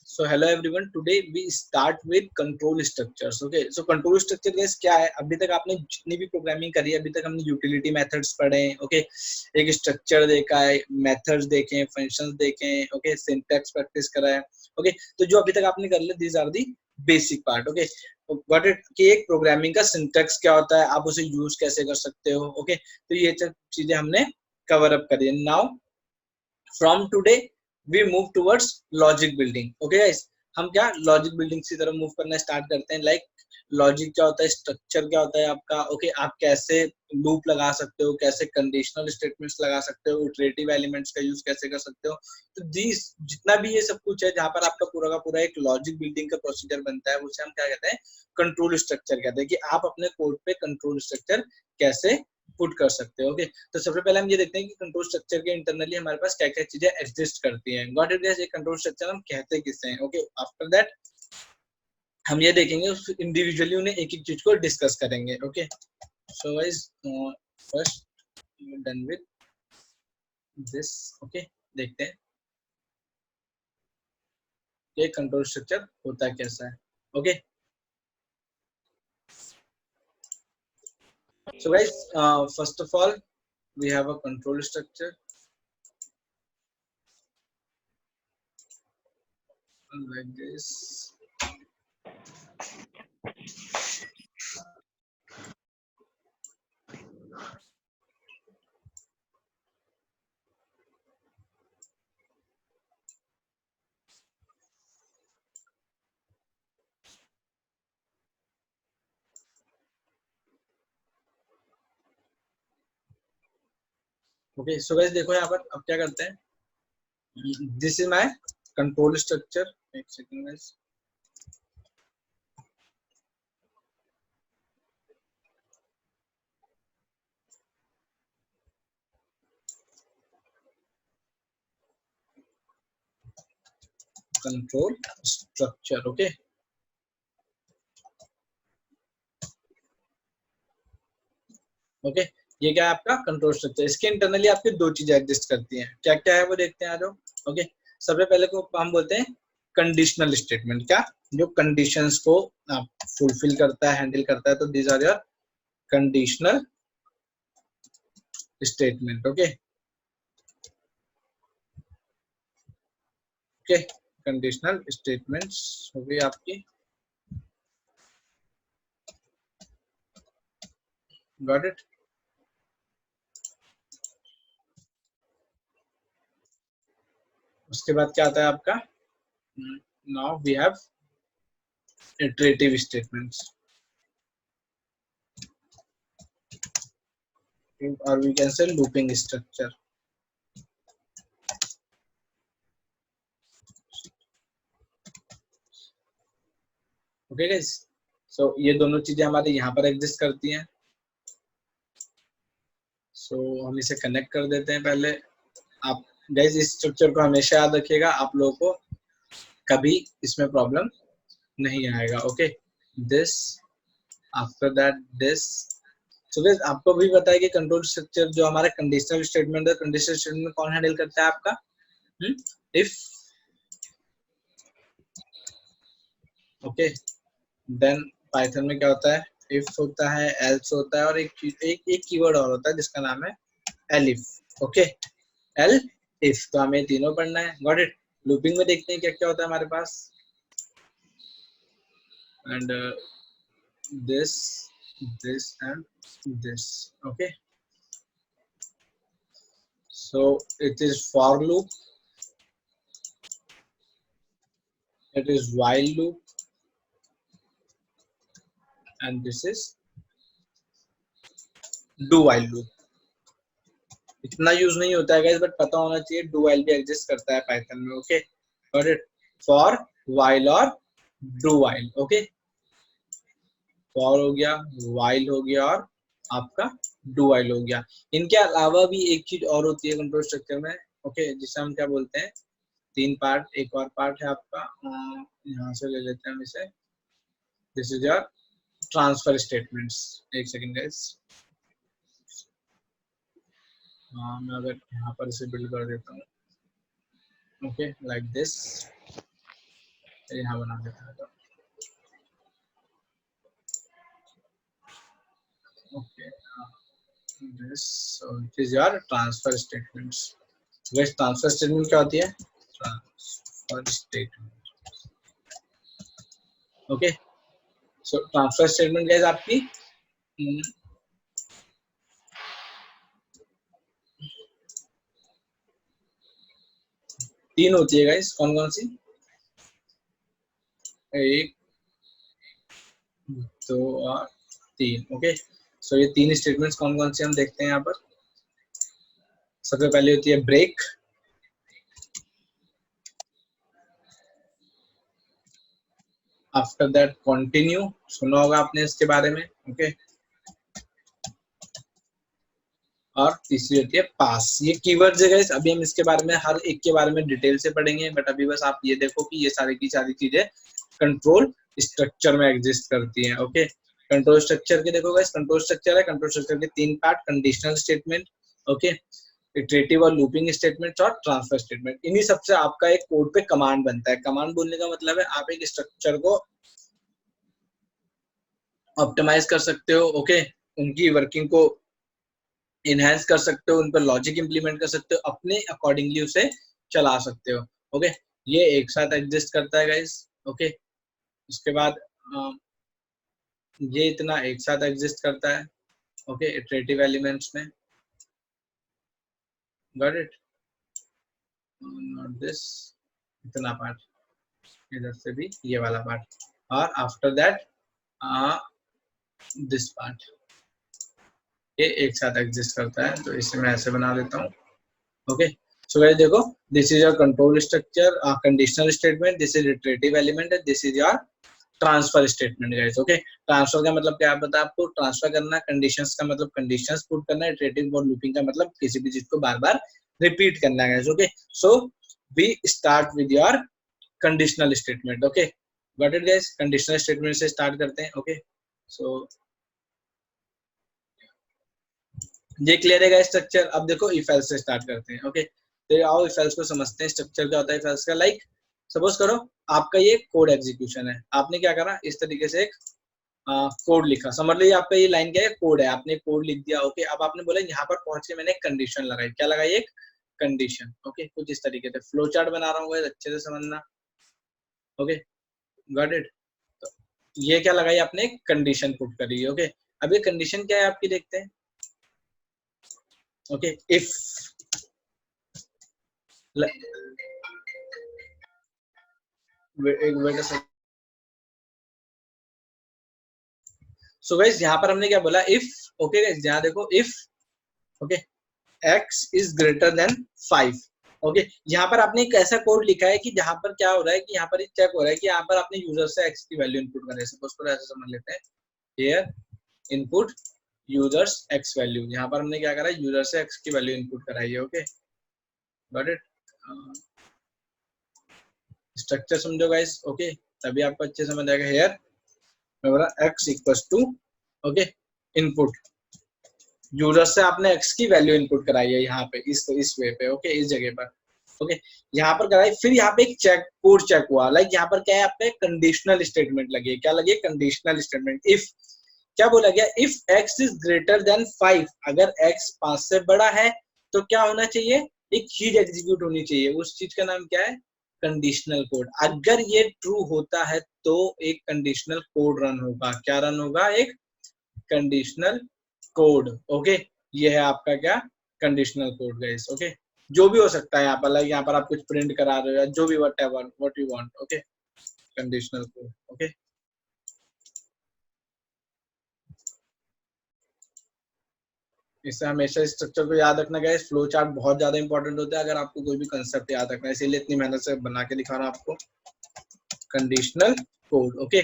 So hello everyone. Today we start with control structures. Okay. So control structure guys क्या है? अभी तक आपने जितनी भी प्रोग्रामिंग करी है, अभी तक हमने यूटिलिटी मेथड्स पढ़े हैं. ओके. एक स्ट्रक्चर देखा है, मेथड्स देखे हैं, फंक्शंस देखे हैं. ओके. सिंटैक्स प्रैक्टिस करा है. ओके. तो जो अभी तक आपने कर लिया, these are the basic part. Okay. Got it कि एक प्रोग्रामिंग का सिंटैक्स क्या होता है, आप उसे यूज कैसे कर सकते हो. ओके. तो ये चीजें हमने कवर अप करी है. Now from today we move towards logic building. Okay guys, हम क्या लॉजिक बिल्डिंग की तरफ मूव करना स्टार्ट करते हैं. लाइक लॉजिक क्या होता है, स्ट्रक्चर क्या होता है आपका. ओके. आप कैसे लूप लगा सकते हो, कैसे कंडीशनल स्टेटमेंट्स लगा सकते हो, इटरेटिव एलिमेंट्स का यूज कैसे कर सकते हो. तो दिस जितना भी ये सब कुछ है, जहां पर आपका पूरा का पूरा एक लॉजिक बिल्डिंग का प्रोसीजर बनता है, उसे हम क्या कहते हैं, कंट्रोल स्ट्रक्चर कहते हैं. कि आप अपने कोड पे कंट्रोल स्ट्रक्चर कैसे पुट कर सकते हो. ओके. तो सबसे पहले हम ये देखते हैं कि कंट्रोल स्ट्रक्चर के इंटरनली हमारे पास क्या क्या चीजें एग्जिस्ट करती हैं. गॉट इट गाइस, ये कंट्रोल स्ट्रक्चर हम कहते किससे हैं. ओके. आफ्टर दैट हम ये देखेंगे, इंडिविजुअली उन्हें एक एक चीज को डिस्कस करेंगे. Okay. So guys first done with this. Okay. देखते हैं ये कंट्रोल स्ट्रक्चर होता कैसा है. Okay. So guys, first of all, we have a control structure like this. Okay, so guys देखो यहाँ पर अब क्या करते हैं. This is my control structure. एक second guys. Control structure. Okay. Okay. ये क्या है आपका कंट्रोल स्ट्रक्चर. इसके इंटरनली आपकी दो चीजें एग्जिस्ट करती हैं. क्या क्या है वो देखते हैं आ जाओ. ओके. सबसे पहले को हम बोलते हैं कंडीशनल स्टेटमेंट. क्या जो कंडीशंस को फुलफिल करता है, हैंडल करता है. तो these are your conditional statement. Okay. Okay. Conditional statements हो गई आपकी. Got it. उसके बाद क्या आता है आपका. Now we have iterative statements or we can say looping structure. Okay guys. So ये दोनों चीजें हमारे यहाँ पर एग्जिस्ट करती हैं. सो हम इसे कनेक्ट कर देते हैं. पहले आप गाइस इस स्ट्रक्चर को हमेशा याद रखिएगा, आप लोगों को कभी इसमें प्रॉब्लम नहीं आएगा. Okay. This after that this. So guys आपको भी पता है कि कंट्रोल स्ट्रक्चर जो हमारा कंडीशनल स्टेटमेंट है, कंडीशनल स्टेटमेंट कौन हैंडल करता है आपका. इफ. ओके. देन पाइथन में क्या होता है, इफ होता है, एल्स होता है, और एक कीवर्ड और होता है जिसका नाम है एलिफ. ओके. L if. तो हमें तीनों पढ़ना है. Got it. लूपिंग में देखते हैं क्या क्या होता है हमारे पास. And this this and this. Okay. So it is for loop, it is while loop, and this is do while loop. इतना यूज नहीं होता है गाइस, बट पता होना चाहिए डू वाइल भी एग्जिस्ट करता है पाइथन में. Okay. Got it. For while और डू वाइल. ओके. फॉर हो गया, वाइल हो गया, और आपका डू वाइल हो गया. इनके अलावा भी एक चीज और होती है कंट्रोल स्ट्रक्चर में. ओके. जिसे हम क्या बोलते हैं, तीन पार्ट. एक और पार्ट है आपका, यहाँ से ले लेते हैं हम इसे. This is your transfer statements. एक सेकेंड गाइस. मैं अगर यहाँ पर इसे बिल्ड कर देता हूँ. ओके. Like this. यहाँ बना देता है। Okay, this is your transfer statements. Guys transfer statement क्या होती है? Transfer statement, okay. सो ट्रांसफर स्टेटमेंट गाइस आपकी तीन होती है गाइस। कौन कौन सी? एक, दो और तीन, ओके। सो ये तीन स्टेटमेंट्स कौन कौन से हम देखते हैं यहाँ पर। सबसे पहले होती है ब्रेक, आफ्टर दैट कंटिन्यू, सुना होगा आपने इसके बारे में, ओके। और तीसरी होती है पास। ये कीवर्ड्स है गाइस, अभी हम इसके बारे में हर एक के बारे में डिटेल से पढ़ेंगे, बट अभी बस आप ये देखो कि ये सारी की सारी चीजें कंट्रोल स्ट्रक्चर में एग्जिस्ट करती हैं, ओके। कंट्रोल स्ट्रक्चर के देखो गाइस, कंट्रोल स्ट्रक्चर है, कंट्रोल स्ट्रक्चर के तीन part, conditional statement, okay, iterative और लूपिंग स्टेटमेंट और ट्रांसफर स्टेटमेंट। इन्हीं सबसे आपका एक कोड पे कमांड बनता है। कमांड बोलने का मतलब है आप एक स्ट्रक्चर को ऑप्टिमाइज कर सकते हो, ओके, उनकी वर्किंग को इनहेंस कर सकते हो, उन पर लॉजिक इंप्लीमेंट कर सकते हो, अपने अकॉर्डिंगली उसे चला सकते हो, ओके। ये एक साथ एग्जिस्ट करता है गाइस, ओके। उसके बाद ये इतना एक साथ एग्जिस्ट करता है, ओके, इटरेटिव एलिमेंट्स में, गॉट इट, नॉट दिस, इतना पार्ट, इधर से भी ये वाला पार्ट, और आफ्टर दैट दिस पार्ट, ये एक साथ एग्जिस्ट करता है। तो इसे मैं ऐसे बना देता हूँ, ओके। सो गाइस देखो, this is your control structure, conditional statement, this is iterative element, this is your transfer statement guys, okay. Transfer का मतलब क्या पता है आपको? ट्रांसफर करना। कंडीशंस का मतलब कंडीशंस पुट करना। इटरेटिव और लूपिंग का मतलब किसी भी चीज को बार बार रिपीट करना है guys, okay. So we start with your conditional statement, okay, got it guys. Conditional statement से स्टार्ट करते हैं, ओके। सो ये क्लियर है गाइस स्ट्रक्चर। अब देखो इफ एल्स से स्टार्ट करते हैं, ओके। तो आओ इफ एल्स को समझते हैं। स्ट्रक्चर क्या होता है इफ एल्स का? लाइक सपोज करो आपका ये कोड एग्जीक्यूशन है, आपने क्या करा, इस तरीके से एक कोड लिखा, समझ लीजिए आपका ये लाइन क्या है, कोड है, आपने कोड लिख दिया, ओके। अब आपने बोला यहाँ पर पहुंच के मैंने एक कंडीशन लगाई, क्या लगाई? एक कंडीशन, ओके। कुछ इस तरीके से फ्लो चार्ट बना रहा हूँ, अच्छे से समझना, ओके, गॉट इट। तो ये क्या लगाई आपने? एक कंडीशन पुट करी है, ओके। अब ये कंडीशन क्या है आपकी, देखते हैं, ओके। इफ सो गाइस यहाँ पर हमने क्या बोला? इफ, ओके गाइस, यहाँ देखो, if, okay, x is greater than 5, okay. यहाँ पर आपने एक ऐसा कोड लिखा है कि जहां पर क्या हो रहा है कि यहाँ पर चेक हो रहा है कि यहाँ पर आपने यूजर से x की वैल्यू इनपुट कर रहे हैं। सपोज करो ऐसे समझ लेते हैं, here input users x value. यहाँ पर हमने क्या करा? यूजर से x की वैल्यू इनपुट कराई है, ओके, गॉट इट। स्ट्रक्चर समझो गाइस, ओके, तभी आपको अच्छे समझ आएगा। हियर मैं बोला x equals to, okay, input user से आपने x की वैल्यू इनपुट कराई है यहाँ पे, इस वे पे, ओके, इस जगह पर, ओके। यहाँ पर कराई, फिर यहाँ पे एक चेक कोड चेक हुआ। लाइक यहाँ पर क्या है आपका? कंडीशनल स्टेटमेंट लगी, क्या लगी? Conditional statement. इफ क्या बोला गया? If x is greater than 5, अगर x 5 से बड़ा है तो क्या होना चाहिए? एक चीज एग्जीक्यूट होनी चाहिए, उस चीज का नाम क्या है? Conditional code. अगर ये ट्रू होता है तो एक कंडीशनल कोड रन होगा। क्या रन होगा? एक कंडीशनल कोड, ओके। ये है आपका क्या? Conditional code guys, okay. जो भी हो सकता है यहाँ पर, लाइक यहाँ पर आप कुछ प्रिंट करा रहे हो या जो भी, whatever what you want, okay, conditional code, okay. इससे हमेशा स्ट्रक्चर को याद रखना गाइस। फ्लो चार्ट बहुत ज्यादा इंपॉर्टेंट होता है अगर आपको कोई भी कंसेप्ट याद रखना है, इसीलिए इतनी मेहनत से बना के दिखा रहा हूँ आपको। Conditional code, okay.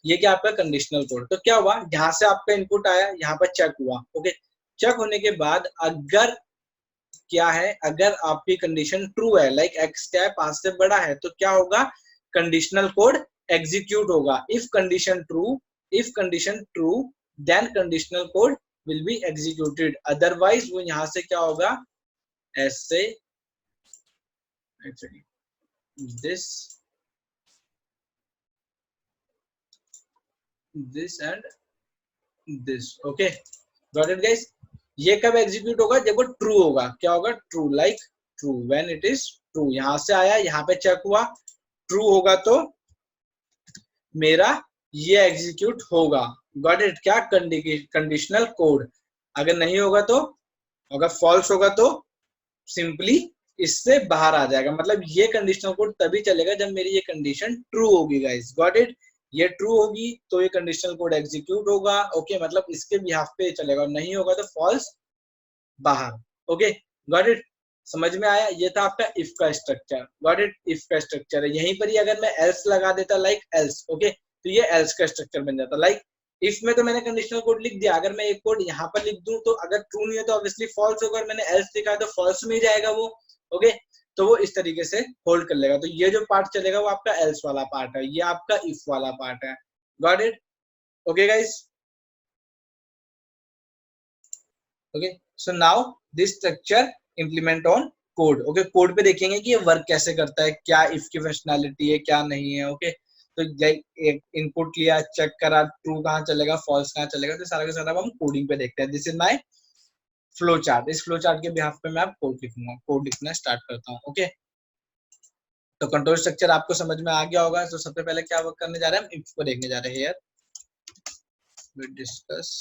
ये क्या आपका कंडीशनल कोड? तो क्या हुआ, यहाँ से आपका इनपुट आया, यहाँ पर चेक हुआ, ओके। चेक होने के बाद अगर क्या है, अगर आपकी कंडीशन ट्रू है, लाइक x क्या है? 5 से बड़ा है, तो क्या होगा? कंडीशनल कोड एग्जीक्यूट होगा। If condition true then conditional code will be executed, otherwise वो यहाँ से क्या होगा? ऐसे this this and this. Okay, got it guys. ये कब एग्जीक्यूट होगा? जब वो ट्रू होगा। क्या होगा? True, like true, when it is true. यहां से आया, यहाँ पे चेक हुआ, ट्रू होगा तो मेरा ये एग्जीक्यूट होगा। Got it? क्या? Conditional code. अगर नहीं होगा तो, अगर फॉल्स होगा तो सिंपली इससे बाहर आ जाएगा। मतलब ये कंडीशनल कोड तभी चलेगा जब मेरी ये कंडीशन ट्रू होगी गाइस। Got it? ये ट्रू होगी तो ये कंडीशनल कोड एग्जीक्यूट होगा। ओके, मतलब इसके बिहाफ पे चलेगा, और नहीं होगा तो फॉल्स, बाहर। Okay, got it? समझ में आया? ये था आपका इफ का स्ट्रक्चर। Got it? इफ का स्ट्रक्चर है। यहीं पर ही अगर मैं एल्स लगा देता, लाइक एल्स, ओके, तो ये एल्स का स्ट्रक्चर बन जाता। लाइक इफ में तो मैंने कंडीशनल कोड लिख दिया, अगर मैं एक कोड यहाँ पर लिख दूं तो अगर ट्रू नहीं है तो ऑब्वियसली फॉल्स होगा, और मैंने एल्स लिखा है तो फॉल्स में ही जाएगा वो। ओके, तो वो इस तरीके से होल्ड कर लेगा। तो ये जो पार्ट चलेगा वो आपका एल्स वाला पार्ट है, ये आपका इफ वाला पार्ट है। Got it? Okay guys, okay, so now this structure implement on code. Okay, code पे देखेंगे कि ये वर्क कैसे करता है, क्या इफ की फंक्शनैलिटी है, क्या नहीं है। ओके, तो एक इनपुट लिया, चेक करा, ट्रू कहाँ चलेगा, फॉल्स कहाँ चलेगा, तो सारा का सारा हम कोडिंग पे देखते हैं। This is my flow chart. इस फ्लो चार्ट के बिहाफ पे मैं आप कोड लिखूंगा, कोड लिखना स्टार्ट करता हूँ। ओके, तो कंट्रोल स्ट्रक्चर आपको समझ में आ गया होगा। तो सबसे पहले क्या वर्क करने जा रहे हैं, हम इफ को देखने जा रहे हैं। Here we discuss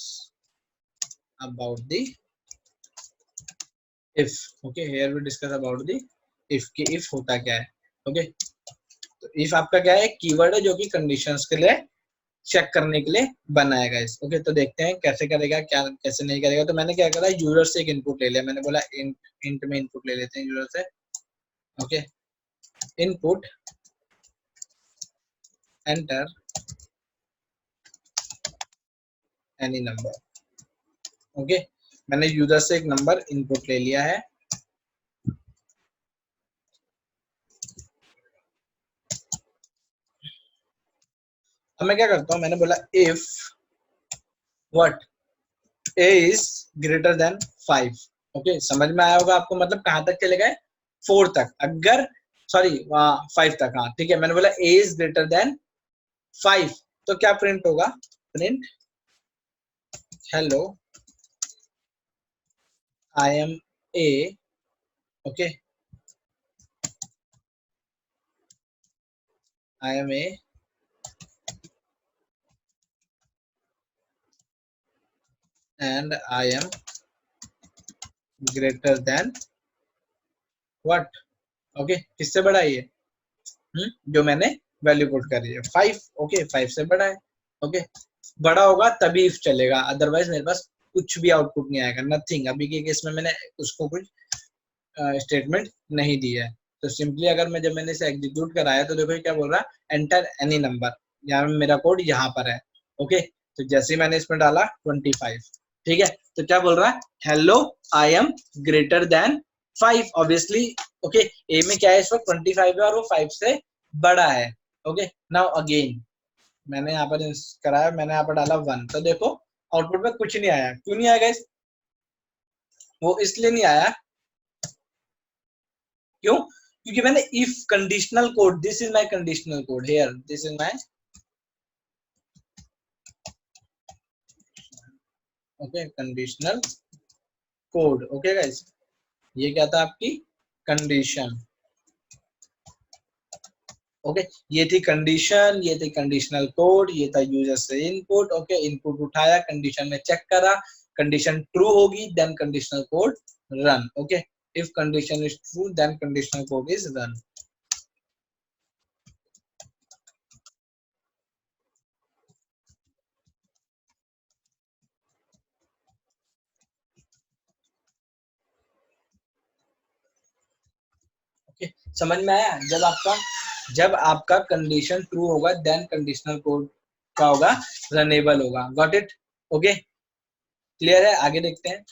about the if। okay, here we discuss about the if कि if होता क्या है। okay, तो if आपका क्या है, कीवर्ड है जो कि कंडीशंस के लिए चेक करने के लिए बनाएगा इस। ओके, तो देखते हैं कैसे करेगा, क्या कैसे नहीं करेगा। तो मैंने क्या करा, यूजर से एक इनपुट ले लिया। मैंने बोला इंट में इनपुट ले लेते हैं यूजर से। Okay, input enter any number. Okay, मैंने यूजर से एक नंबर इनपुट ले लिया है। अब मैं क्या करता हूँ, मैंने बोला if what a is greater than 5। Okay, समझ में आया होगा आपको, मतलब कहां तक चले गए, 4 तक। अगर सॉरी 5 तक, हाँ ठीक है। मैंने बोला a is greater than 5, तो क्या प्रिंट होगा, print hello I M a। Okay, I am a and I am greater than what। Okay, किससे बड़ा है ये, जो मैंने वैल्यू पुट करी है 5। ओके, 5 से बड़ा है। ओके, बड़ा होगा तभी इफ चलेगा, अदरवाइज मेरे पास कुछ भी आउटपुट नहीं आएगा, नथिंग। अभी के केस में मैंने उसको कुछ स्टेटमेंट नहीं दिया है। तो सिंपली अगर मैं जब मैंने इसे एग्जीक्यूट कराया तो देखो क्या बोल रहा है, एंटर एनी नंबर। यहाँ मेरा कोड यहाँ पर है। ओके, तो जैसे ही मैंने इसमें डाला 25, ठीक है, तो क्या बोल रहा है, hello I am greater than 5। Obviously okay, A में क्या है इस वक्त 25 है और वो 5 से बड़ा है। ओके, नाउ अगेन मैंने यहाँ पर कराया, मैंने यहाँ पर डाला 1, तो देखो आउटपुट में कुछ नहीं आया। क्यों नहीं आया गाइस? वो इसलिए नहीं आया, क्यों? क्योंकि मैंने if conditional code, this is my conditional code here, this is my okay conditional code. Okay guys, ये क्या था आपकी कंडीशन। ओके, ये थी कंडीशन, ये थी कंडीशनल कोड, ये था यूजर से इनपुट। ओके, इनपुट उठाया, कंडीशन में चेक करा, कंडीशन ट्रू होगी then conditional code run. Okay, if condition is true then conditional code is run. Okay, समझ में आया? जब आपका कंडीशन ट्रू होगा देन कंडीशनल कोड का होगा, रनेबल होगा। Got it? ओके, क्लियर है? आगे देखते हैं।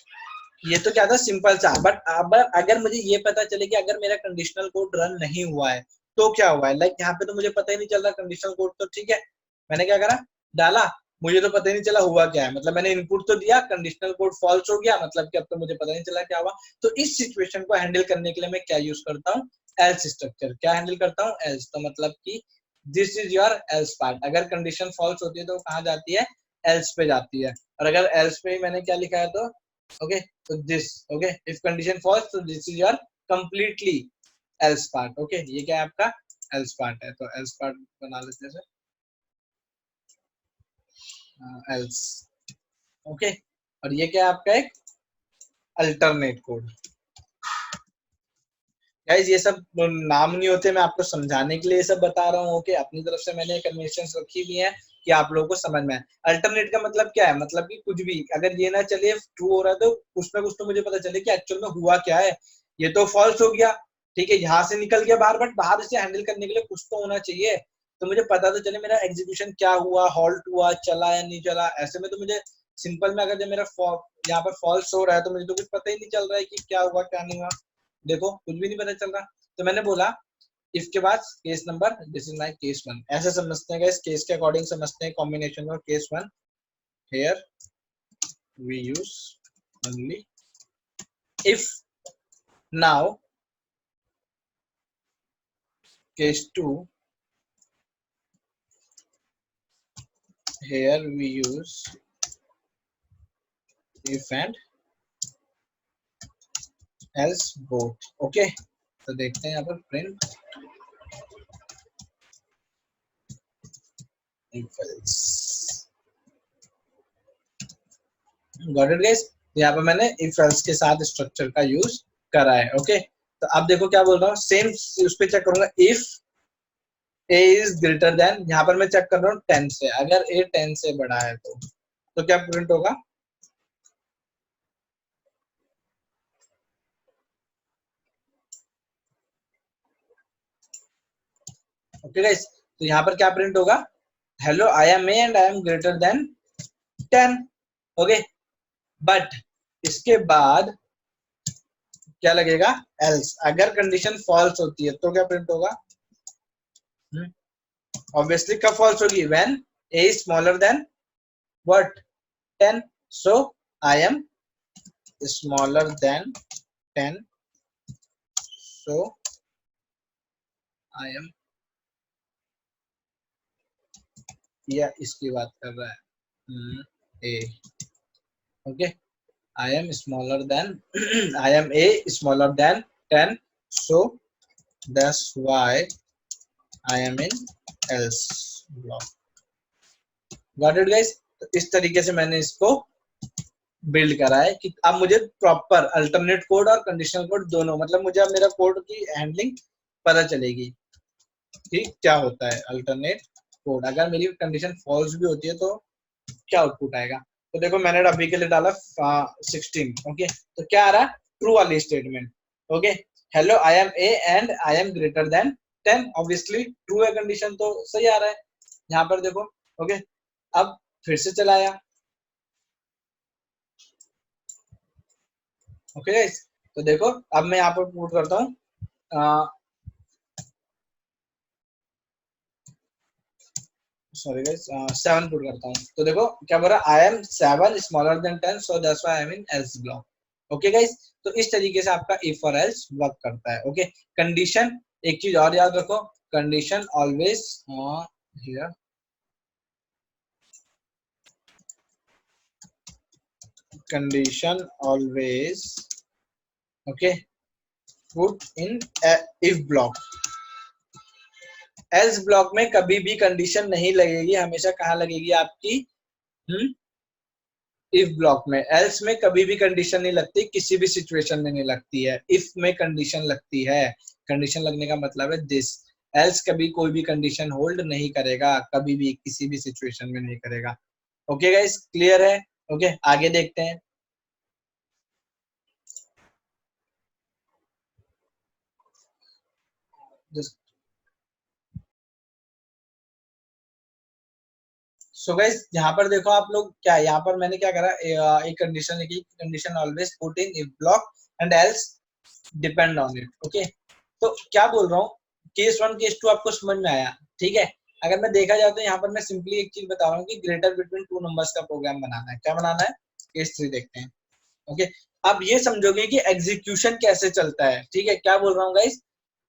ये तो क्या था, सिंपल सा। बट अब अगर मुझे ये पता चले कि अगर मेरा कंडीशनल कोड रन नहीं हुआ है तो क्या हुआ है, लाइक यहाँ पे तो मुझे पता ही नहीं चल रहा कंडीशनल कोड, तो ठीक है, मैंने क्या करा, डाला, मुझे तो पता ही नहीं चला हुआ क्या है। मतलब मैंने इनपुट तो दिया, कंडीशनल कोड फॉल्स हो गया, मतलब कि अब तो मुझे पता नहीं चला क्या हुआ। तो इस सिचुएशन को हैंडल करने के लिए मैं क्या यूज करता हूँ, एल्स स्ट्रक्चर। क्या हैंडल करता हूँ, एल्स। तो मतलब कि this is your else part. अगर कंडीशन फॉल्स होती है तो कहाँ जाती है, एल्स पे जाती है। और अगर एल्स पे मैंने क्या लिखा है तो ओके, तो this, okay, if condition false तो this is your completely else part. Okay, ये क्या है आपका एल्स पार्ट है, तो एल्स पार्ट बना लेते हैं एल्स। ओके, और ये क्या है आपका एक अल्टरनेट कोड। गाइस ये सब नाम नहीं होते, मैं आपको समझाने के लिए ये सब बता रहा हूँ। ओके, अपनी तरफ से मैंने कन्वेंशंस रखी हुई है कि आप लोगों को समझ में आए। अल्टरनेट का मतलब क्या है, मतलब कि कुछ भी अगर ये ना चले ट्रू हो रहा है तो कुछ ना कुछ तो मुझे पता चले कि एक्चुअल में हुआ क्या है। ये तो फॉल्स हो गया, ठीक है, यहाँ से निकल गया बाहर, बट बाहर से हैंडल करने के लिए कुछ तो होना चाहिए। तो मुझे पता तो चले मेरा एग्जीक्यूशन क्या हुआ, हॉल्ट हुआ, चला या नहीं चला। ऐसे में तो मुझे सिंपल में अगर मेरा यहाँ पर फॉल्स हो रहा है तो मुझे तो कुछ पता ही नहीं चल रहा है कि क्या हुआ क्या नहीं हुआ। देखो कुछ भी नहीं पता चल रहा। तो मैंने बोला इफ के बाद case number, this is my case one, ऐसे समझते हैं इस केस के अकॉर्डिंग समझते हैं कॉम्बिनेशन और case one. Here we use only if. Now case two, here we use if and else both। Okay, तो देखते हैं यहाँ पर print if else। Got it guys, यहाँ पर मैंने if else के साथ स्ट्रक्चर का यूज करा है। ओके, तो अब देखो क्या बोल रहा हूँ, सेम उस पर चेक करूंगा। If a is greater than, यहाँ पर मैं चेक कर रहा हूँ 10 से, अगर a 10 से बड़ा है तो क्या प्रिंट होगा। ओके गाइस, तो यहाँ पर क्या प्रिंट होगा, hello I am A and I am greater than 10। Okay, but इसके बाद क्या लगेगा, एल्स। अगर कंडीशन फॉल्स होती है तो क्या प्रिंट होगा, ऑब्वियसली कब फॉल्स होगी, when a is smaller than what 10, so I am smaller than 10, so I am, या इसकी बात कर रहा है a। Okay, I am smaller than I am a smaller than 10, so that's why I am in else block। Got it guys? तो इस तरीके से मैंने इसको बिल्ड करा है कि अब मुझे प्रॉपर अल्टरनेट कोड और कंडीशनल कोड दोनों, मतलब मुझे अब मेरा कोड की हैंडलिंग पता चलेगी कि क्या होता है अल्टरनेट कोड। अगर मेरी कंडीशन फॉल्स भी होती है तो क्या आउटपुट आएगा। तो देखो मैंने अभी के लिए डाला 16। ओके, तो क्या आ रहा है, ट्रू वाली statement. Okay, hello I am A and I am greater than 10, obviously true है, कंडीशन तो सही आ रहा है यहाँ पर देखो। ओके, अब फिर से चलाया। ओके गाइस, तो देखो अब मैं यहाँ पर पुट करता हूँ सॉरी गाइस 7 पुट करता हूँ। तो देखो क्या बोल रहा है, I am 7 smaller than 10, so that's why I am in else block. Okay guys, तो इस तरीके से आपका इफ और एल्स वर्क करता है। ओके, कंडीशन, एक चीज और याद रखो, condition always here, condition always okay put in if block. Else block में कभी भी कंडीशन नहीं लगेगी, हमेशा कहाँ लगेगी आपकी, इफ ब्लॉक में। एल्स में कभी भी कंडीशन नहीं लगती, किसी भी सिचुएशन में नहीं लगती है, इफ में कंडीशन लगती है। कंडीशन लगने का मतलब है दिस। एल्स कभी कोई भी कंडीशन होल्ड नहीं करेगा, कभी भी किसी भी सिचुएशन में नहीं करेगा। ओके गाइस, क्लियर है। ओके, आगे देखते हैं। सो गाइस यहाँ पर देखो आप लोग, क्या यहाँ पर मैंने क्या करा, एक कंडीशन लिखी, condition always put in if block and else depend on it. Okay, तो क्या बोल रहा हूँ, केस वन केस टू आपको समझ में आया, ठीक है। अगर मैं देखा जाए तो यहाँ पर मैं सिंपली एक चीज बता रहा हूँ कि ग्रेटर बिटवीन टू नंबर्स का प्रोग्राम बनाना है। क्या बनाना है, केस थ्री देखते हैं। ओके, अब ये समझोगे कि एग्जीक्यूशन कैसे चलता है, ठीक है। क्या बोल रहा हूँ गाइस,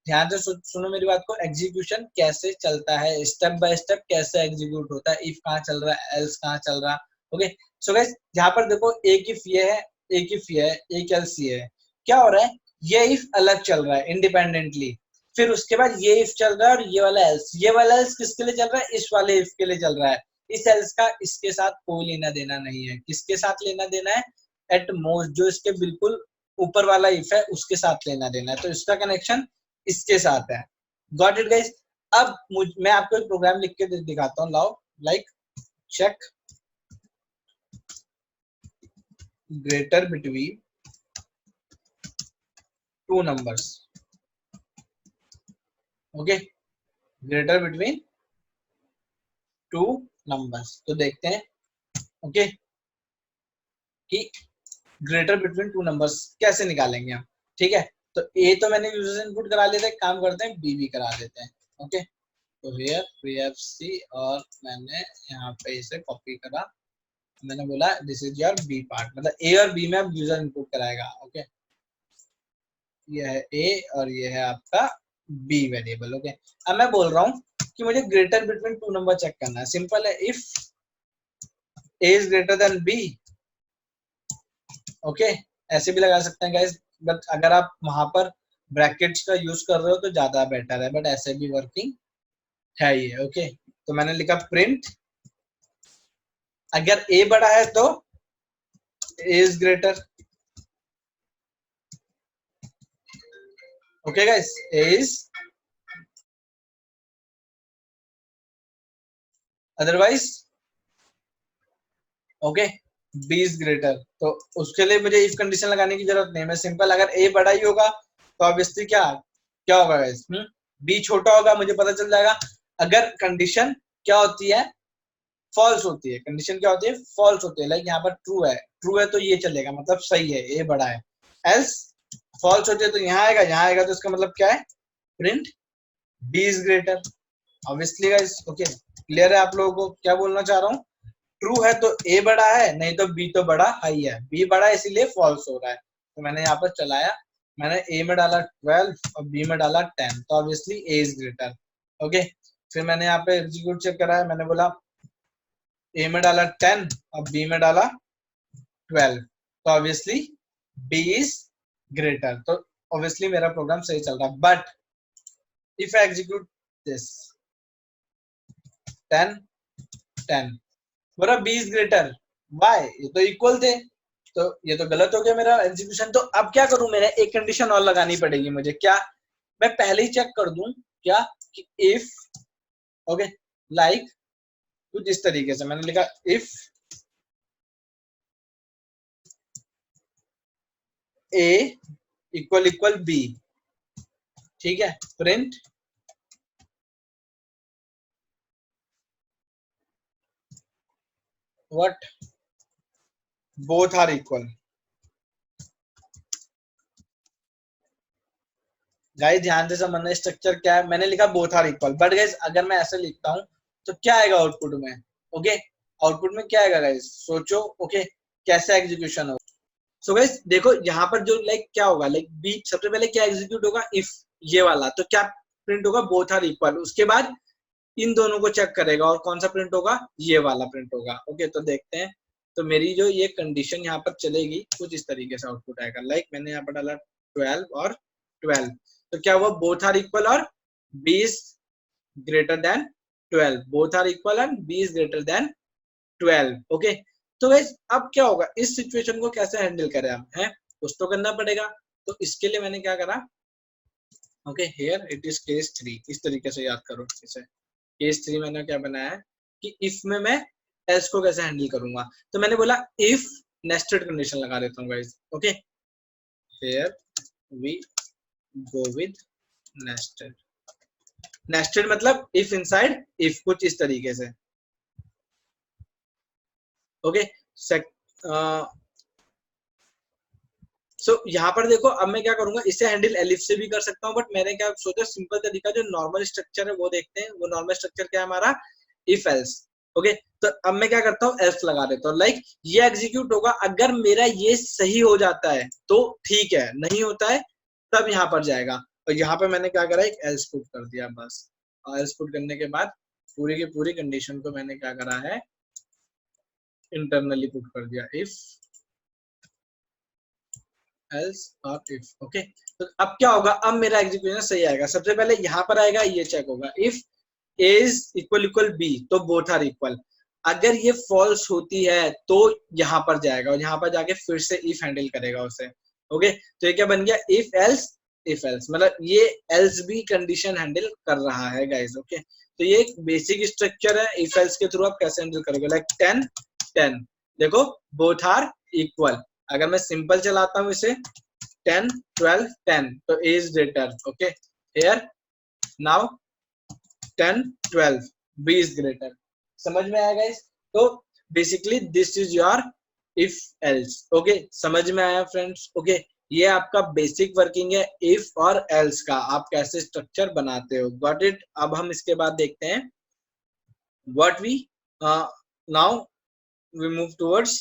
ध्यान से सुनो मेरी बात को, एग्जीक्यूशन कैसे चलता है, स्टेप बाय स्टेप कैसे एग्जीक्यूट होता है, इफ कहाँ चल रहा है, एल्स कहाँ चल रहा है। ओके सो गाइस यहाँ पर देखो एक इफ ये है, एक इफ ये है, एक एल्स ये है, क्या हो रहा है, ये इफ अलग चल रहा है इंडिपेंडेंटली, फिर उसके बाद ये इफ चल रहा है और ये वाला एल्स, ये वाला एल्स किसके लिए चल रहा है, इस वाले इफ के लिए चल रहा है। इस एल्स का इसके साथ कोई लेना देना नहीं है, किसके साथ लेना देना है, एट मोस्ट जो इसके बिल्कुल ऊपर वाला इफ है उसके साथ लेना देना है, तो इसका कनेक्शन इसके साथ है। Got it guys. अब मैं आपको एक प्रोग्राम लिख के दिखाता हूँ, लाओ, like check greater between two numbers. Okay greater between two numbers, तो देखते हैं ओके कि ग्रेटर बिटवीन टू नंबर्स कैसे निकालेंगे हम। ठीक है तो ए तो मैंने यूजर इनपुट करा लेते हैं, काम करते हैं बी भी करा देते हैं। ओके तो हियर वी हैव सी और मैंने यहाँ पे इसे कॉपी करा, मैंने बोला this is your B part, मतलब ए और बी में अब यूजर इनपुट कराएगा। ओके ये है ए और ये है आपका बी वेरिएबल। ओके अब मैं बोल रहा हूँ कि मुझे greater between two number check करना है, सिंपल है, if A is greater than B. Okay ऐसे भी लगा सकते हैं गाइस, बट अगर आप वहां पर ब्रैकेट्स का यूज कर रहे हो तो ज्यादा बेटर है, बट ऐसे भी वर्किंग है ये। ओके तो मैंने लिखा प्रिंट, अगर ए बड़ा है तो A is greater. Okay guys A is, otherwise okay B is greater. तो उसके लिए मुझे इफ कंडीशन लगाने की जरूरत नहीं, मैं सिंपल अगर ए बड़ा ही होगा तो ऑब्वियसली क्या क्या होगा गाइस, बी छोटा होगा, मुझे पता चल जाएगा। अगर कंडीशन क्या होती है, फॉल्स होती है, कंडीशन क्या होती है, फॉल्स होती है, लाइक यहाँ पर ट्रू है तो ये चलेगा, मतलब सही है, ए बड़ा है। एल्स फॉल्स होती है तो यहाँ आएगा तो इसका मतलब क्या है, print B is greater. Obviously guys okay clear है आप लोगों को क्या बोलना चाह रहा हूँ, ट्रू है तो ए बड़ा है, नहीं तो बी तो बड़ा हाई है, बी बड़ा है इसीलिए फॉल्स हो रहा है। तो मैंने यहाँ पर चलाया, मैंने ए में डाला 12 और बी में डाला 10, तो obviously A is greater. Okay फिर मैंने यहाँ पे एग्जीक्यूट चेक कराया, मैंने बोला ए में डाला 10 और बी में डाला 12, तो ऑब्वियसली बी इज ग्रेटर, तो ऑब्वियसली मेरा प्रोग्राम सही चल रहा है। But if I execute this 10 10 बोला बी इज ग्रेटर वाई, ये तो इक्वल थे, तो ये तो गलत हो गया मेरा एग्जीक्यूशन। तो अब क्या करूं, मैंने एक कंडीशन और लगानी पड़ेगी मुझे, क्या मैं पहले ही चेक कर दूं क्या कि इफ ओके लाइक कुछ इस तरीके से मैंने लिखा if A equal equal B, ठीक है, print what both are equal. Guys ध्यान से समझना स्ट्रक्चर क्या है, मैंने लिखा both are equal, but guys अगर मैं ऐसे लिखता हूं तो क्या आएगा आउटपुट में। ओके आउटपुट में क्या आएगा गाइस, सोचो ओके कैसे एग्जीक्यूशन होगा। सो गाइस देखो यहाँ पर जो लाइक क्या होगा, लाइक बी सबसे पहले क्या एग्जीक्यूट होगा, इफ ये वाला, तो क्या प्रिंट होगा, बोथ आर इक्वल, उसके बाद इन दोनों को चेक करेगा और कौन सा प्रिंट होगा, ये वाला प्रिंट होगा। ओके तो देखते हैं, तो मेरी जो ये कंडीशन यहाँ पर चलेगी कुछ इस तरीके से आउटपुट आएगा, लाइक मैंने यहाँ पर डाला 12 और 12, तो क्या हुआ, बोथ आर इक्वल और B is greater than 12, both are equal and B is greater than 12। Okay तो गाइस अब क्या होगा, इस सिचुएशन को कैसे हैंडल करें हम, है कुछ तो करना पड़ेगा। तो इसके लिए मैंने क्या करा, okay here it is case 3, इस तरीके से याद करो इसे। केस 3 मैंने क्या बनाया है कि इफ में मैं एल्स को कैसे हैंडल करूंगा, तो मैंने बोला इफ नेस्टेड कंडीशन लगा देता हूँ guys. Okay here we go with nested, nested मतलब इफ इनसाइड इफ, कुछ इस तरीके से। ओके सो यहाँ पर देखो अब मैं क्या करूंगा, इसे हैंडल एलिफ से भी कर सकता हूँ, बट मैंने क्या सोचा सिंपल तरीका जो नॉर्मल स्ट्रक्चर है वो देखते हैं। वो नॉर्मल स्ट्रक्चर क्या है हमारा, इफ एल्स। ओके तो अब मैं क्या करता हूँ, एल्स लगा देता हूँ, लाइक ये एग्जीक्यूट होगा अगर मेरा ये सही हो जाता है तो ठीक है, नहीं होता है तब यहाँ पर जाएगा, और यहाँ पे मैंने क्या करा, एक एल्स पुट कर दिया बस। और एल्स पुट करने के बाद पूरी की पूरी कंडीशन को मैंने क्या करा है, इंटरनली पुट कर दिया, इफ एल्स और इफ। ओके, तो अब क्या होगा, अब मेरा एग्जीक्यूशन सही आएगा। सबसे पहले यहाँ पर आएगा, ये चेक होगा, if A is equal equal B तो बोथ आर इक्वल। अगर ये फॉल्स होती है तो यहाँ पर जाएगा और यहाँ पर जाके फिर से इफ हैंडल करेगा उसे। ओके, तो ये क्या बन गया, इफ एल्स मतलब ये एल्स भी कंडीशन हैंडल कर रहा है गाइस। ओके, तो ये एक बेसिक स्ट्रक्चर है, इफ एल्स के थ्रू आप कैसे हैंडल करोगे, लाइक 10 10 देखो बोथ आर इक्वल। अगर मैं सिंपल चलाता हूँ इसे 10 12 10 तो A is greater. Okay, here now 10 12 B is greater. समझ में आया गाइस? तो basically this is your if else. Okay, समझ में आया फ्रेंड्स? ओके, ये आपका बेसिक वर्किंग है इफ और एल्स का, आप कैसे स्ट्रक्चर बनाते हो। Got it? अब हम इसके बाद देखते हैं what we now we move towards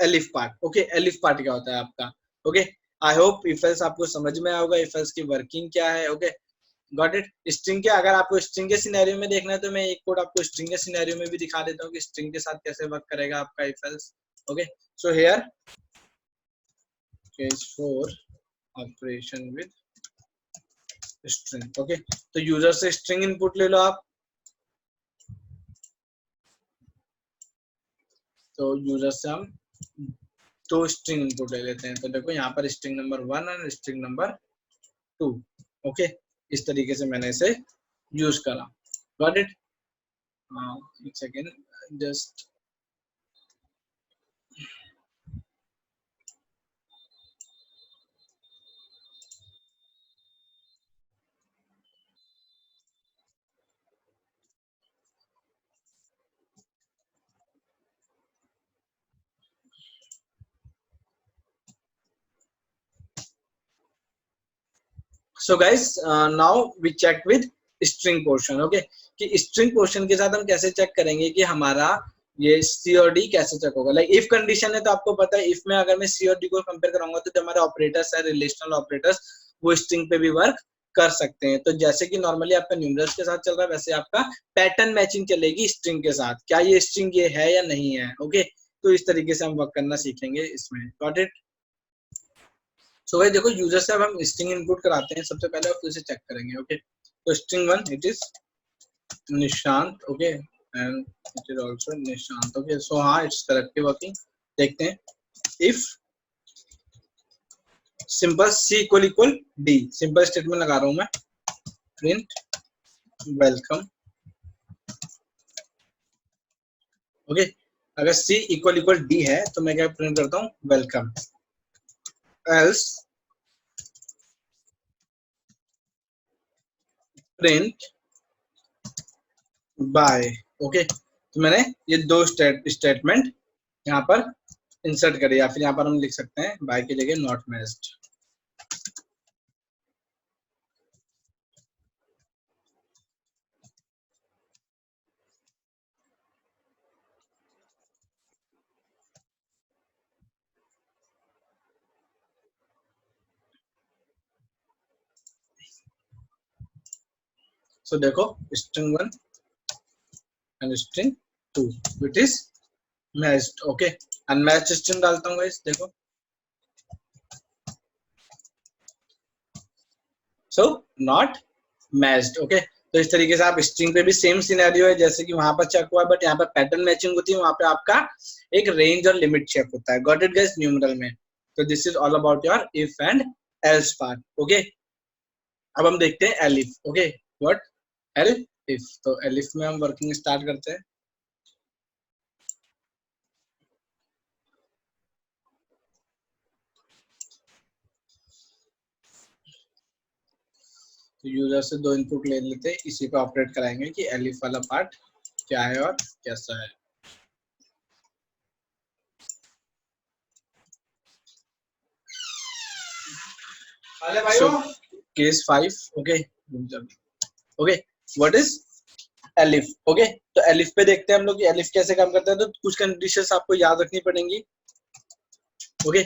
elif part. Okay, elif part क्या होता है आपका? Okay, I hope if else आपको समझ में आया होगा, इफ एल्स की वर्किंग क्या है। Okay, got it? स्ट्रिंग के, अगर आपको स्ट्रिंग के सिनेरियो में देखना है तो मैं एक कोड आपको स्ट्रिंग के सिनेरियो में भी दिखा देता हूँ कि स्ट्रिंग के साथ कैसे वर्क करेगा आपका if else. Okay, so here case 4 operation with string. Okay, तो यूजर से स्ट्रिंग इनपुट ले लो आप। तो यूजर से हम दो स्ट्रिंग इनपुट ले लेते हैं। तो देखो यहाँ पर स्ट्रिंग नंबर 1 और स्ट्रिंग नंबर 2। ओके, इस तरीके से मैंने इसे यूज करा। Got it? एक second, just so guys now we check with string portion. Okay, कि स्ट्रिंग पोर्शन के साथ हम कैसे चेक करेंगे कि हमारा ये सी और डी कैसे चेक होगा। लाइक इफ कंडीशन है तो आपको पता है इफ में अगर मैं सी और डी को कंपेयर कराऊंगा तो जो हमारे ऑपरेटर्स है, रिलेशनल ऑपरेटर्स, वो स्ट्रिंग पे भी वर्क कर सकते हैं। तो जैसे कि नॉर्मली आपका न्यूमरल्स के साथ चल रहा है, वैसे आपका पैटर्न मैचिंग चलेगी स्ट्रिंग के साथ, क्या ये स्ट्रिंग ये है या नहीं है। ओके, तो इस तरीके से हम वर्क करना सीखेंगे इसमें। Got it? सो भाई देखो, यूजर से अब हम स्ट्रिंग इनपुट कराते हैं। सबसे पहले आप इसे चेक करेंगे। ओके, तो string 1 it is Nishant. Okay, and it is also Nishant. Okay, so हाँ, इट्स करेक्टली वर्किंग। देखते हैं, if simple C equal equal D, simple statement लगा रहा हूं मैं, प्रिंट वेलकम। ओके, अगर सी इक्वल इक्वल डी है तो मैं क्या प्रिंट करता हूँ, welcome. Else print bye. Okay, तो मैंने ये दो स्टेटमेंट यहाँ पर इंसर्ट करें, या फिर यहाँ पर हम लिख सकते हैं बाय की जगह नॉट मैच्ड। सो देखो, string 1 and string 2 it is matched. Okay, unmatched string डालता हूँ गाइस, देखो। So not matched. ओके, तो इस तरीके से आप स्ट्रिंग पे भी सेम सिनेरियो है जैसे कि वहां पर चेक हुआ, बट यहाँ पर पैटर्न मैचिंग होती है, वहां पे आपका एक रेंज और लिमिट चेक होता है। Got it guys? न्यूमेरल में। तो this is all about your if and else part. Okay, अब हम देखते हैं elif. Okay, what L if. तो एलिफ में हम वर्किंग स्टार्ट करते हैं। तो यूजर से दो इनपुट ले लेते हैं, इसी पे ऑपरेट कराएंगे कि एलिफ वाला पार्ट क्या है और कैसा है। So, case 5. Okay, okay, what is elif. Okay, तो एलिफ पे देखते हैं हम लोग कि एलिफ कैसे काम करता है। तो कुछ कंडीशंस आपको याद रखनी पड़ेंगी। ओके,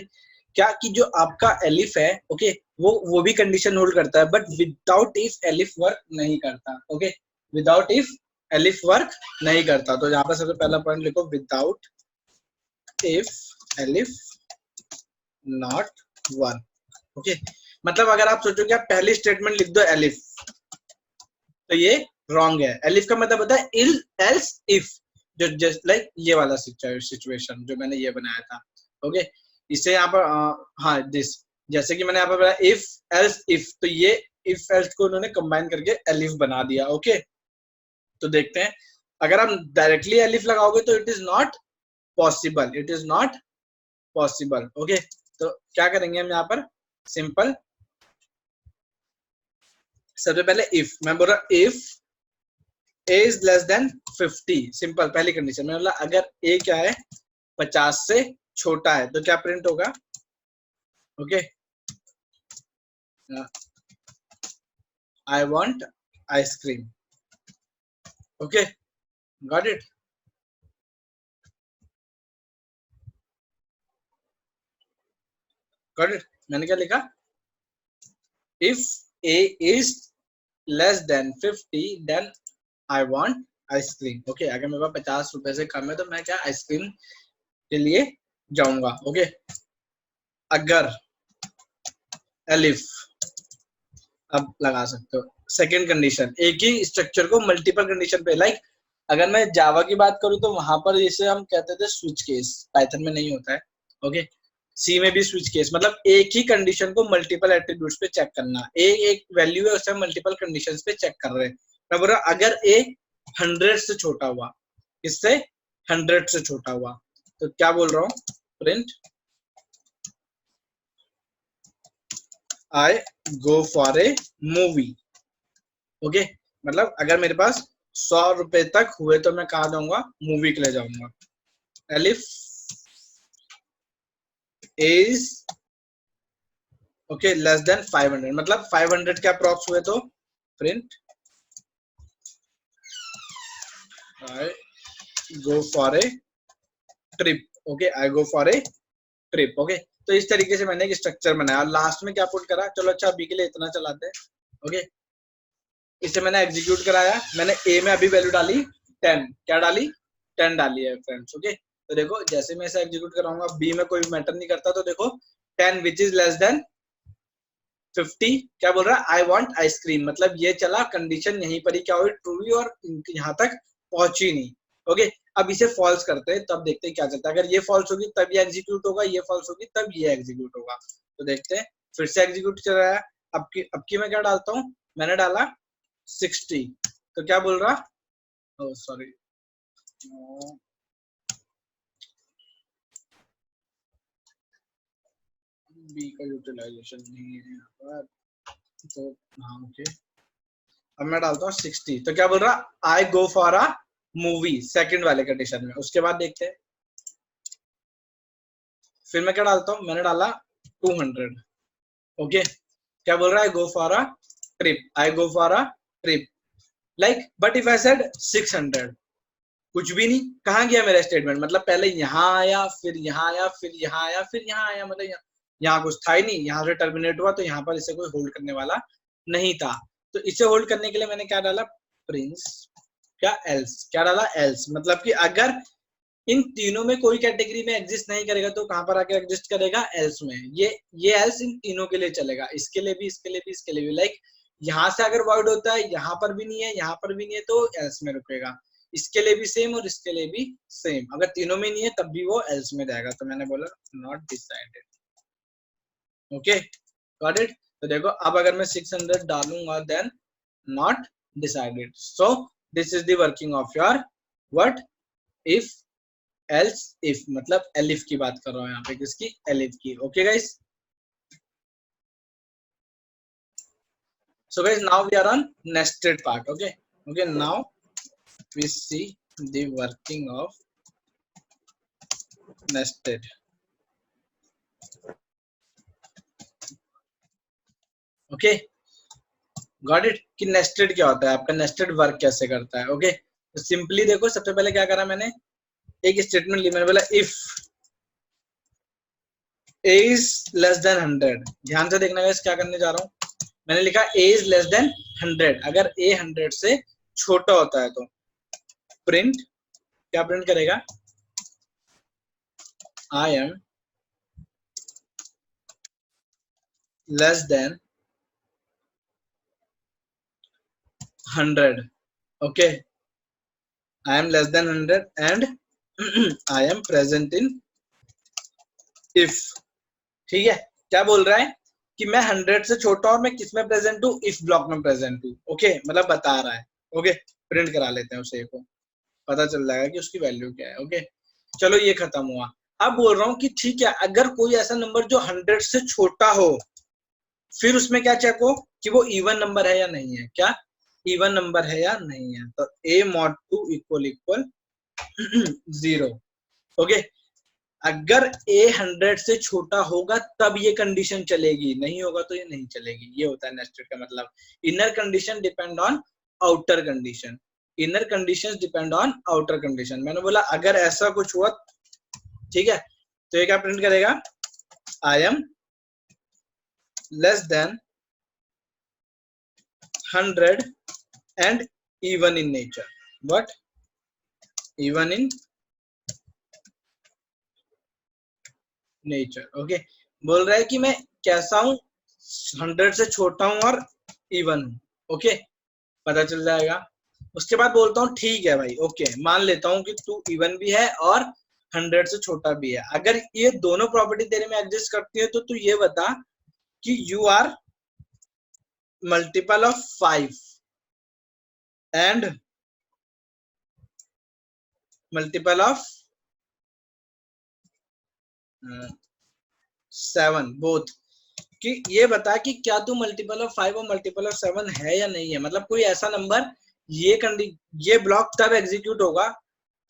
क्या कि जो आपका एलिफ है ओके वो भी कंडीशन होल्ड करता है, but without if elif work नहीं करता। Okay without if elif work नहीं करता। तो यहाँ पर सबसे पहला पॉइंट लिखो, without if elif not work. Okay मतलब अगर आप सोचो कि आप पहली स्टेटमेंट लिख दो एलिफ, तो ये रॉन्ग है। एलिफ का मतलब होता है इल एल्स इफ, जो जस्ट लाइक ये वाला सिचुएशन जो मैंने ये बनाया था। ओके इसे यहाँ पर हाँ दिस, जैसे कि मैंने यहाँ पर बनाया इफ एल्स इफ, तो ये इफ एल्स को उन्होंने कंबाइन करके एलिफ बना दिया। ओके तो देखते हैं, अगर आप डायरेक्टली एलिफ लगाओगे तो it is not possible, it is not possible. Okay तो क्या करेंगे हम यहाँ पर, सिंपल सबसे पहले इफ मैं बोल रहा if a is less than 50, simple पहली कंडीशन में बोला अगर a क्या है 50 से छोटा है तो क्या प्रिंट होगा। Okay I want ice cream. Okay got it. Got it मैंने क्या लिखा, if a is less than 50 then I want ice cream. Okay अगर मेरे पास 50 रुपए से कम है तो मैं क्या आइसक्रीम के लिए जाऊंगा। ओके अगर एलिफ, अब लगा सकते हो सेकेंड कंडीशन, एक ही स्ट्रक्चर को मल्टीपल कंडीशन पे, लाइक अगर मैं जावा की बात करूं तो वहां पर जैसे हम कहते थे स्विच केस, पाइथन में नहीं होता है। ओके सी में भी स्विच केस, मतलब एक ही कंडीशन को मल्टीपल एट्रीब्यूट्स पे चेक करना, एक वैल्यू है उसे मल्टीपल कंडीशंस पे चेक कर रहे हैं। मैं बोल रहा अगर ए 100 से छोटा हुआ, इससे 100 से छोटा हुआ, तो क्या बोल रहा हूँ, print I go for a movie. Okay मतलब अगर मेरे पास 100 रुपए तक हुए तो मैं कहा जाऊंगा, मूवी के लिए जाऊंगा। Elif is okay less than 500, मतलब 500 के अप्रॉक्स हुए तो print I go for a trip. Okay I go for a trip. Okay तो इस तरीके से मैंने एक स्ट्रक्चर बनाया, लास्ट में क्या पुट करा, चलो अच्छा अभी के लिए इतना चलाते हैं। ओके इसे मैंने एग्जीक्यूट कराया, मैंने ए में अभी वैल्यू डाली 10, क्या डाली 10 डाली है फ्रेंड्स। ओके तो देखो जैसे मैं इसे एग्जीक्यूट कराऊंगा, बी में कोई मैटर नहीं करता, तो देखो 10 विच इज लेस देन 50 क्या बोल रहा है, आई वांट आइसक्रीम, मतलब ये चला कंडीशन यहीं पर ही क्या हुई, ट्रू हुई और यहाँ तक पहुंची नहीं। ओके अब इसे फॉल्स करते हैं, तब देखते हैं क्या चलता है। अगर ये फॉल्स होगी तब ये एग्जीक्यूट होगा, ये फॉल्स होगी तब ये एग्जीक्यूट होगा। तो देखते हैं, फिर से एग्जीक्यूट चल रहा है। अब की मैं क्या डालता हूँ, मैंने डाला 60, तो क्या बोल रहा, ओह सॉरी बी का यूटिलाइजेशन नहीं है यहाँ पर, तो हाँ ओके अब मैं डालता हूँ 60, तो क्या बोल रहा, I go for a movie, second वाले कंडीशन में। उसके बाद देखते हैं, फिर मैं क्या डालता हूँ, मैंने डाला 200। ओके क्या बोल रहा है, गो for a trip, I go for a trip, like but if I said 600, कुछ भी नहीं, कहाँ गया मेरा स्टेटमेंट, मतलब पहले यहाँ आया, फिर यहाँ आया, फिर यहाँ आया, फिर यहाँ आया, मतलब यहाँ कुछ था ही नहीं, यहाँ से टर्मिनेट हुआ, तो यहाँ पर इसे कोई होल्ड करने वाला नहीं था। तो इसे होल्ड करने के लिए मैंने क्या डाला, प्रिंस क्या एल्स, क्या डाला एल्स, मतलब कि अगर इन तीनों में कोई कैटेगरी में एग्जिस्ट नहीं करेगा तो कहां पर आके एग्जिस्ट करेगा, एल्स में। ये एल्स इन तीनों के लिए चलेगा, इसके लिए भी, इसके लिए भी, इसके लिए भी। लाइक यहाँ से अगर वर्ड होता है, यहाँ पर भी नहीं है, यहाँ पर भी नहीं है, तो एल्स में रुकेगा। इसके लिए भी सेम और इसके लिए भी सेम, अगर तीनों में नहीं है तब भी वो एल्स में जाएगा। तो मैंने बोला not decided. Okay got it. तो देखो अब अगर मैं 600 डालूंगा then not decided. So this is the working of your what if else if, मतलब एलिफ की बात कर रहा हूं यहाँ पे, किसकी, एलिफ की। Okay guys, so guys now we are on nested part. Okay now we see the working of nested. okay got it कि nested क्या होता है, आपका nested वर्क कैसे करता है। ओके तो सिंपली देखो, सबसे पहले क्या करा मैंने, एक स्टेटमेंट ली, मैंने बोला if a is less than 100, ध्यान से देखना गाइस क्या करने जा रहा हूं। मैंने लिखा a is less than 100, अगर a 100 से छोटा होता है तो प्रिंट क्या प्रिंट करेगा, I am less than 100, okay, I am less than 100 and I am present in if, ठीक है। क्या बोल रहा है कि मैं 100 से छोटा और मैं किस में प्रेजेंट हूँ, इफ ब्लॉक में प्रेजेंट हूँ, ओके, मतलब बता रहा है, ओके। प्रिंट करा लेते हैं उसे को, पता चल जाएगा कि उसकी वैल्यू क्या है, ओके। चलो ये खत्म हुआ। अब बोल रहा हूँ कि ठीक है, अगर कोई ऐसा नंबर जो 100 से छोटा हो, फिर उसमें क्या चेक हो कि वो इवन नंबर है या नहीं है, क्या इवन नंबर है या नहीं है। तो a mod 2 equal equal 0, okay. अगर a 100 से छोटा होगा तब ये कंडीशन चलेगी, नहीं होगा तो ये नहीं चलेगी। ये होता है नेस्टेड का मतलब। Inner condition depend on outer condition, inner conditions depend on outer condition. मैंने बोला अगर ऐसा कुछ हुआ, ठीक है, तो ये क्या प्रिंट करेगा, I am less than 100 and even in nature, but even in nature, okay। बोल रहा है कि मैं कैसा हूं, 100 से छोटा हूं और इवन हूं, ओके, पता चल जाएगा। उसके बाद बोलता हूँ ठीक है भाई, ओके, मान लेता हूँ कि तू इवन भी है और 100 से छोटा भी है। अगर ये दोनों प्रॉपर्टी तेरे में एग्जिस्ट करती है तो तू ये बता कि you are multiple of 5 and multiple of 7 both, कि ये बता कि क्या तू मल्टीपल ऑफ 5 और मल्टीपल ऑफ 7 है या नहीं है। मतलब कोई ऐसा नंबर, ये ब्लॉक तब एग्जीक्यूट होगा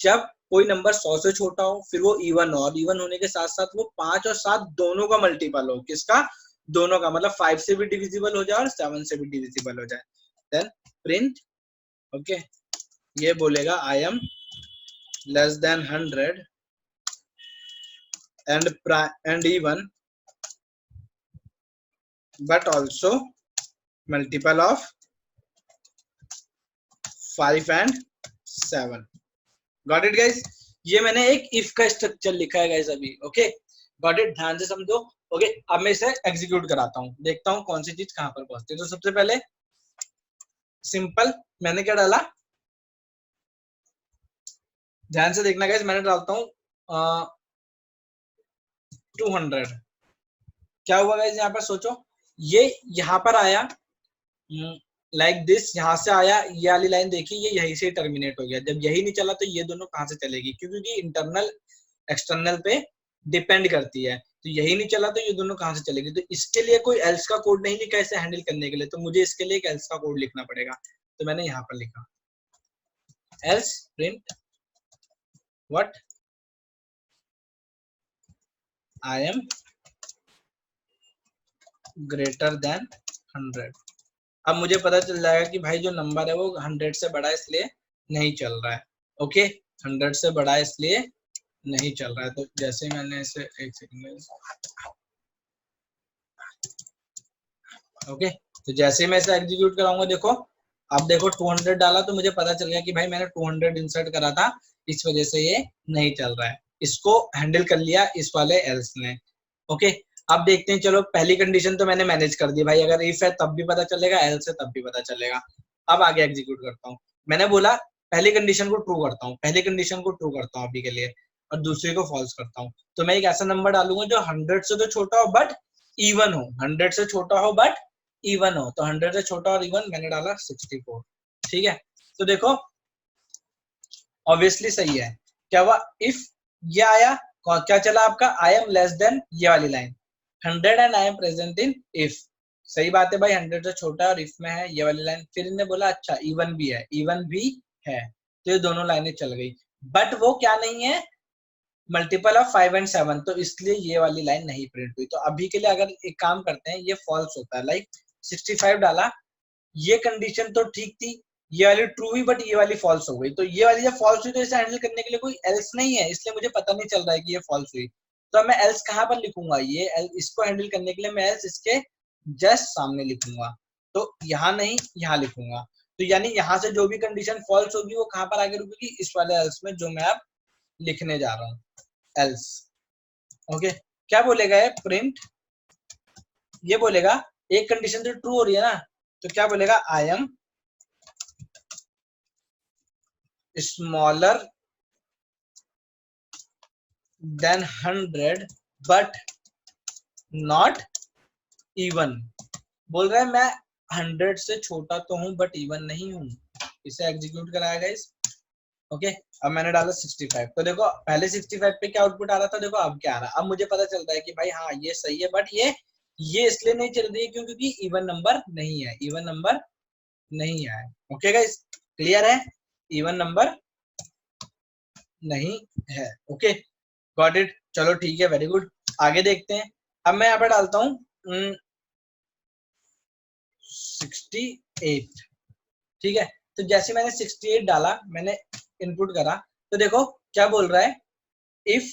जब कोई नंबर 100 से छोटा हो, फिर वो इवन हो, और इवन होने के साथ साथ वो 5 और 7 दोनों का मल्टीपल हो। किसका, दोनों का, मतलब 5 से भी डिविजिबल हो जाए और 7 से भी डिविजिबल हो जाए। देन प्रिंट, ओके, ये बोलेगा I am less than 100 and even but also multiple of 5 and 7। Got it guys. ये मैंने एक इफ का स्ट्रक्चर लिखा है गाइस अभी, ओके, गॉट इट, ध्यान से समझो, ओके। अब मैं इसे एग्जीक्यूट कराता हूँ, देखता हूँ कौन सी चीज कहां पर पहुंचती है। तो सबसे पहले सिंपल मैंने क्या डाला, ध्यान से देखना गाइस, मैंने डालता हूँ 200। क्या हुआ गाइस यहाँ पर, सोचो, ये यहाँ पर आया लाइक दिस, यहाँ से आया, ये वाली लाइन देखी, ये यहीं से टर्मिनेट हो गया। जब यही नहीं चला तो ये दोनों कहाँ से चलेगी, क्योंकि इंटरनल एक्सटर्नल पे डिपेंड करती है। तो यही नहीं चला तो ये दोनों कहाँ से चलेगी। तो इसके लिए कोई एल्स का कोड नहीं लिखा इसे हैंडल करने के लिए, तो मुझे इसके लिए एक एल्स का कोड लिखना पड़ेगा। तो मैंने यहाँ पर लिखा else print what I am greater then 100। अब मुझे पता चल जाएगा कि भाई जो नंबर है वो 100 से बड़ा है, इसलिए नहीं चल रहा है, ओके, 100 से बड़ा है इसलिए नहीं चल रहा है। तो जैसे मैंने इसे, एक सेकंड, ओके, तो जैसे मैं इसे एग्जीक्यूट कराऊंगा, देखो, अब देखो 200 डाला तो मुझे पता चल गया कि भाई मैंने 200 इंसर्ट करा था, इस वजह से ये नहीं चल रहा है। इसको हैंडल कर लिया इस वाले एल्स ने, ओके। अब देखते हैं, चलो पहली कंडीशन तो मैंने मैनेज कर दी भाई, अगर इफ है तब भी पता चलेगा, एल्स है तब भी पता चलेगा। अब आगे एग्जीक्यूट करता हूँ। मैंने बोला पहली कंडीशन को ट्रू करता हूँ, पहली कंडीशन को ट्रू करता हूँ अभी के लिए, और दूसरी को फॉल्स करता हूँ। तो मैं एक ऐसा नंबर डालूंगा जो 100 से तो छोटा हो बट इवन हो, 100 से छोटा हो बट इवन हो। तो 100 से छोटा और इवन मैंने डाला 64, ठीक है। तो देखो ऑब्वियसली सही है। क्या हुआ, इफ ये आया, क्या चला आपका, आई एम लेस देन ये वाली line 100 and I am present in if, सही बात है भाई, 100 से छोटा और इफ में है ये वाली लाइन। फिर इन्होंने बोला अच्छा इवन भी है, इवन भी है, तो ये दोनों लाइनें चल गई, बट वो क्या नहीं है, मल्टीपल ऑफ 5 एंड 7, तो इसलिए ये वाली लाइन नहीं प्रिंट हुई। तो अभी के लिए अगर एक काम करते हैं, ये फॉल्स होता है, लाइक 65 डाला, ये कंडीशन तो ठीक थी, ये वाली ट्रू हुई बट ये वाली फॉल्स हो गई। तो ये वाली जब फॉल्स हुई तो इसे हैंडल करने के लिए कोई एल्स नहीं है, इसलिए मुझे पता नहीं चल रहा है कि ये फॉल्स हुई। तो मैं एल्स कहाँ पर लिखूंगा, ये इसको हैंडल करने के लिए मैं एल्स इसके जस्ट सामने लिखूंगा, तो यहाँ नहीं यहाँ लिखूंगा। तो यानी यहाँ से जो भी कंडीशन फॉल्स होगी वो कहाँ पर आगे रुकेगी, इस वाले एल्स में जो मैं अब लिखने जा रहा हूँ, एल्स। ओके, क्या बोलेगा ये प्रिंट, ये बोलेगा एक कंडीशन तो ट्रू हो रही है ना, तो क्या बोलेगा, I am smaller than 100 but not even. बोल रहा है मैं 100 से छोटा तो हूं बट इवन नहीं हूं। इसे एग्जीक्यूट कराया गाइस। ओके, अब मैंने डाला 65, तो देखो पहले 65 पे क्या आउटपुट आ रहा था, देखो अब क्या आ रहा है। अब मुझे पता चलता है कि भाई हाँ ये सही है, बट ये इसलिए नहीं चल रही है क्योंकि इवन नंबर नहीं है, इवन नंबर नहीं है। ओके गाइस, क्लियर है, इवन नंबर नहीं है। ओके, गॉट इट, चलो ठीक है, वेरी गुड, आगे देखते हैं। अब मैं यहाँ पे डालता हूँ 68, ठीक है। तो जैसे मैंने 68 डाला, मैंने इनपुट करा, तो देखो क्या बोल रहा है, इफ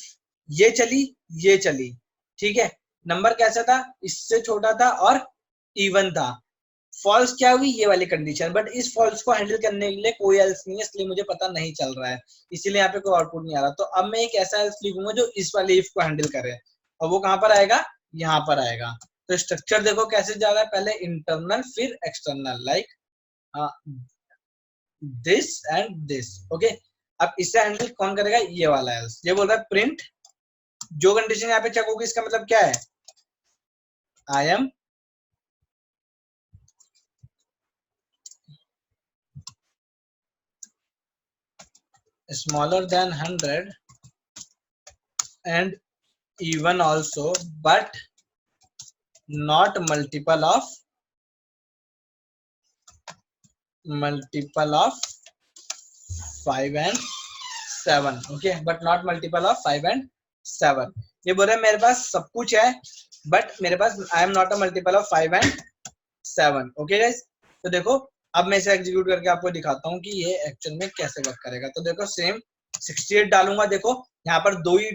ये चली, ठीक है, नंबर कैसा था, इससे छोटा था और इवन था। फॉल्स क्या हुई, ये वाली कंडीशन, बट इस फॉल्स को हैंडल करने के लिए कोई एल्स नहीं है, इसलिए मुझे पता नहीं चल रहा है, इसीलिए यहाँ पे कोई आउटपुट नहीं आ रहा। तो अब मैं एक ऐसा एल्स लिखूंगा जो इस वाले इफ को हैंडल करे, और वो कहाँ पर आएगा, यहाँ पर आएगा। तो स्ट्रक्चर देखो कैसे जा रहा है, पहले इंटरनल फिर external, like this and this. Okay, अब इसे हैंडल कौन करेगा, ये वाला एल्स। ये बोल रहा है प्रिंट, जो कंडीशन यहाँ पे चेक होगी इसका मतलब क्या है, I am smaller than 100 and even also but not multiple of 5 and 7। Okay, but not multiple of 5 and 7। ये बोल रहे हैं मेरे पास सब कुछ है बट मेरे पास I am not a multiple of 5 and 7। Okay guys, तो देखो अब मैं इसे एग्जीक्यूट करके आपको दिखाता हूँ कि ये एक्चुअल में कैसे वर्क करेगा। तो देखो सेम 68 डालूंगा, देखो यहाँ पर 2 ही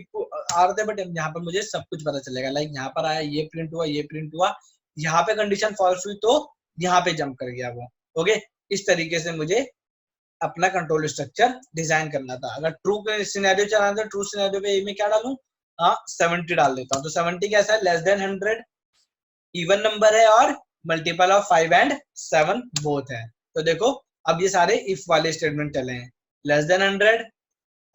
आ रहे थे बट यहाँ पर मुझे सब कुछ पता चलेगा, लाइक यहाँ पर आया, ये प्रिंट हुआ, ये प्रिंट हुआ, यहाँ पे कंडीशन फॉल्स हुई तो यहाँ पे जंप कर गया वो। ओके, इस तरीके से मुझे अपना कंट्रोल स्ट्रक्चर डिजाइन करना था। अगर ट्रू सिनेरियो चलाना था, ट्रू सिनेरियो पे मैं क्या डालूं, 70 डाल देता हूँ। तो 70 कैसा है, लेस देन 100, इवन नंबर है और मल्टीपल ऑफ 5 and 7 बोथ है। तो देखो अब ये सारे इफ वाले स्टेटमेंट चले हैं, less than 100,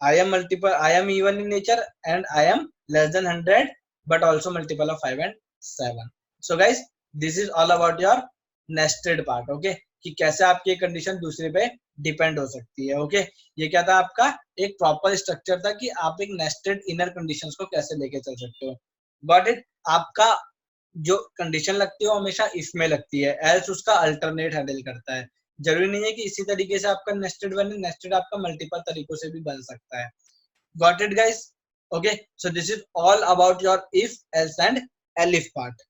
I am even in nature and I M less than 100 but also multiple of 5 and 7। So guys, this is all about your nested part. Okay, कि कैसे आपकी कंडीशन दूसरे पे डिपेंड हो सकती है। ओके, ये क्या था, आपका एक प्रॉपर स्ट्रक्चर था कि आप एक नेस्टेड इनर कंडीशंस को कैसे लेके चल सकते हो। गॉट इट, आपका जो कंडीशन लगती है वो हमेशा इफ में लगती है, एल्स उसका अल्टरनेट हैंडल करता है। जरूरी नहीं है कि इसी तरीके से आपका नेस्टेड बने, नेस्टेड आपका मल्टीपल तरीकों से भी बन सकता है। Got it guys? Okay, so this is all about your if, else and elif part.